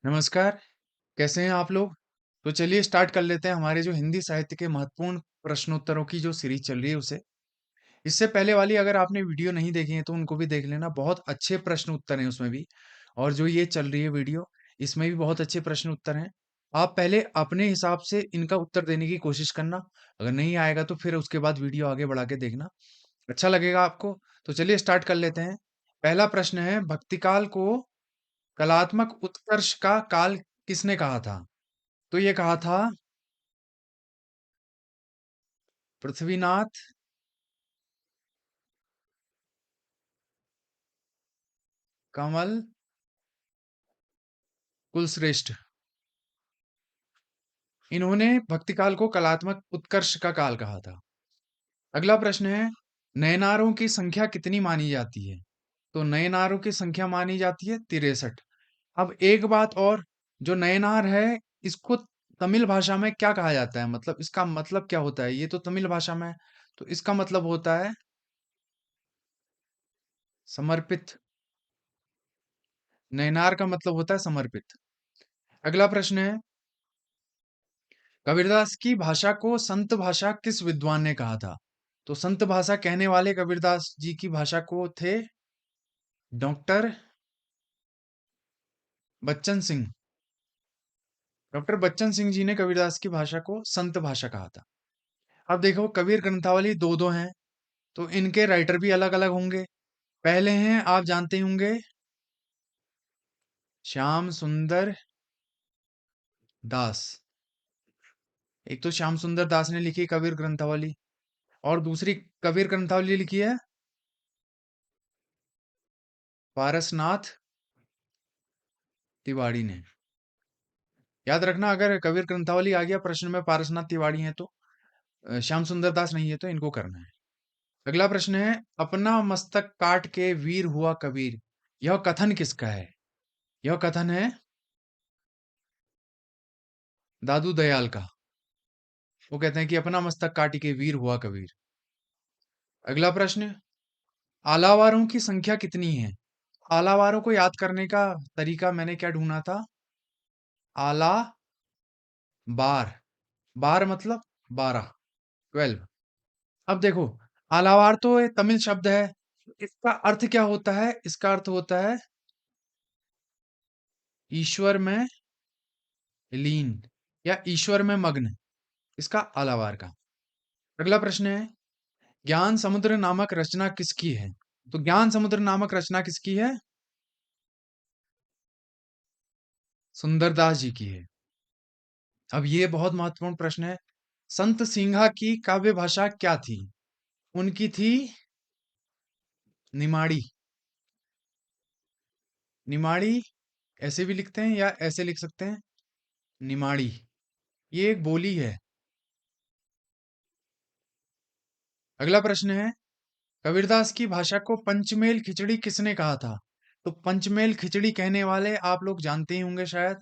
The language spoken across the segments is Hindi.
नमस्कार, कैसे हैं आप लोग? तो चलिए स्टार्ट कर लेते हैं हमारे जो हिंदी साहित्य के महत्वपूर्ण प्रश्नोत्तरों की जो सीरीज चल रही है उसे। इससे पहले वाली अगर आपने वीडियो नहीं देखी है तो उनको भी देख लेना, बहुत अच्छे प्रश्न उत्तर हैं उसमें भी। और जो ये चल रही है वीडियो, इसमें भी बहुत अच्छे प्रश्न उत्तर हैं। आप पहले अपने हिसाब से इनका उत्तर देने की कोशिश करना, अगर नहीं आएगा तो फिर उसके बाद वीडियो आगे बढ़ा के देखना, अच्छा लगेगा आपको। तो चलिए स्टार्ट कर लेते हैं। पहला प्रश्न है, भक्तिकाल को कलात्मक उत्कर्ष का काल किसने कहा था? तो ये कहा था पृथ्वीनाथ, कमल, कुलश्रेष्ठ। इन्होंने भक्तिकाल को कलात्मक उत्कर्ष का काल कहा था। अगला प्रश्न है, नयनारों की संख्या कितनी मानी जाती है? तो नयनारों की संख्या मानी जाती है 63। अब एक बात और, जो नयनार है इसको तमिल भाषा में क्या कहा जाता है? मतलब इसका मतलब क्या होता है? ये तो तमिल भाषा में है, तो इसका मतलब होता है समर्पित। नयनार का मतलब होता है समर्पित। अगला प्रश्न है, कबीरदास की भाषा को संत भाषा किस विद्वान ने कहा था? तो संत भाषा कहने वाले कबीरदास जी की भाषा को थे डॉक्टर बच्चन सिंह। डॉक्टर बच्चन सिंह जी ने कबीरदास की भाषा को संत भाषा कहा था। अब देखो, कबीर ग्रंथावली दो दो हैं, तो इनके राइटर भी अलग अलग होंगे। पहले हैं, आप जानते ही होंगे, श्याम सुंदर दास। एक तो श्याम सुंदर दास ने लिखी कबीर ग्रंथावली, और दूसरी कबीर ग्रंथावली लिखी है पारसनाथ तिवारी ने। याद रखना, अगर कबीर ग्रंथावली आ गया प्रश्न में, पारसनाथ तिवारी हैं तो श्याम सुंदर दास नहीं है, तो इनको करना है। अगला प्रश्न है, अपना मस्तक काट के वीर हुआ कबीर, यह कथन किसका है? यह कथन है दादू दयाल का। वो कहते हैं कि अपना मस्तक काट के वीर हुआ कबीर। अगला प्रश्न, आलावारों की संख्या कितनी है? आलावारों को याद करने का तरीका मैंने क्या ढूंढा था? आला बार, बार मतलब 12, 12। अब देखो, आलावार तो एक तमिल शब्द है, इसका अर्थ क्या होता है? इसका अर्थ होता है ईश्वर में लीन या ईश्वर में मग्न, इसका आलावार का। अगला प्रश्न है, ज्ञान समुद्र नामक रचना किसकी है? तो ज्ञान समुद्र नामक रचना किसकी है? सुंदरदास जी की है। अब ये बहुत महत्वपूर्ण प्रश्न है, संत सिंघा की काव्य भाषा क्या थी? उनकी थी निमाड़ी। निमाड़ी ऐसे भी लिखते हैं या ऐसे लिख सकते हैं, निमाड़ी। ये एक बोली है। अगला प्रश्न है, कबीरदास की भाषा को पंचमेल खिचड़ी किसने कहा था? तो पंचमेल खिचड़ी कहने वाले आप लोग जानते ही होंगे शायद,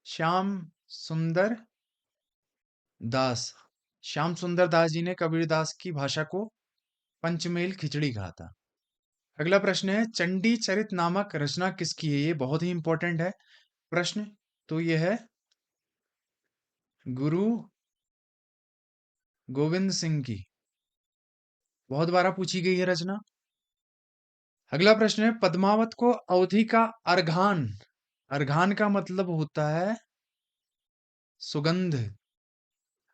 श्याम सुंदर दास। श्याम सुंदर दास जी ने कबीरदास की भाषा को पंचमेल खिचड़ी कहा था। अगला प्रश्न है, चंडी चरित नामक रचना किसकी है? ये बहुत ही इंपॉर्टेंट है प्रश्न। तो ये है गुरु गोविंद सिंह की, बहुत बार पूछी गई है रचना। अगला प्रश्न है, पद्मावत को अवधि का अर्घान, अर्घान का मतलब होता है सुगंध,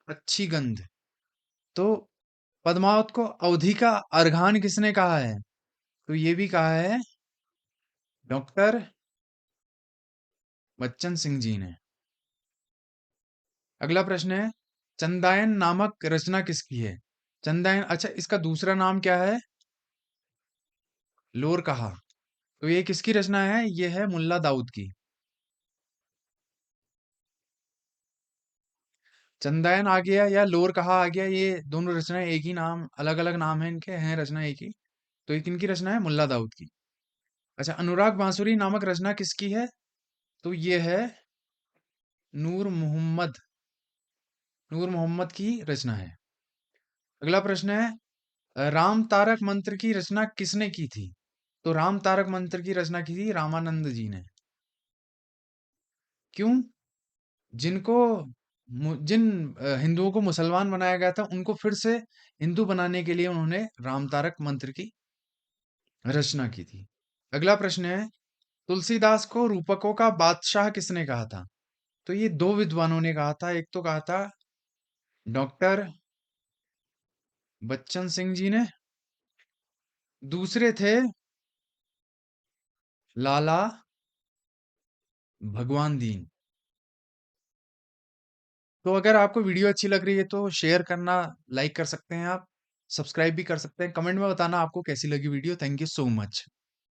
अच्छी गंध। तो पद्मावत को अवधि का अर्घान किसने कहा है? तो ये भी कहा है डॉक्टर बच्चन सिंह जी ने। अगला प्रश्न है, चंदायन नामक रचना किसकी है? चंदायन, अच्छा इसका दूसरा नाम क्या है? लोर कहा। तो ये किसकी रचना है? ये है मुल्ला दाऊद की। चंदायन आ गया या लोर कहा आ गया, ये दोनों रचनाएं एक ही नाम, अलग अलग नाम है इनके, हैं रचना एक ही। तो ये किनकी रचना है? मुल्ला दाऊद की। अच्छा, अनुराग बांसुरी नामक रचना किसकी है? तो ये है नूर मोहम्मद, नूर मोहम्मद की रचना है। अगला प्रश्न है, राम तारक मंत्र की रचना किसने की थी? तो राम तारक मंत्र की रचना की थी रामानंद जी ने। क्यों? जिनको जिन हिंदुओं को मुसलमान बनाया गया था, उनको फिर से हिंदू बनाने के लिए उन्होंने रामतारक मंत्र की रचना की थी। अगला प्रश्न है, तुलसीदास को रूपकों का बादशाह किसने कहा था? तो ये दो विद्वानों ने कहा था। एक तो कहा था डॉक्टर बच्चन सिंह जी ने, दूसरे थे लाला भगवान दीन। तो अगर आपको वीडियो अच्छी लग रही है तो शेयर करना, लाइक कर सकते हैं आप, सब्सक्राइब भी कर सकते हैं। कमेंट में बताना आपको कैसी लगी video. Thank you so much.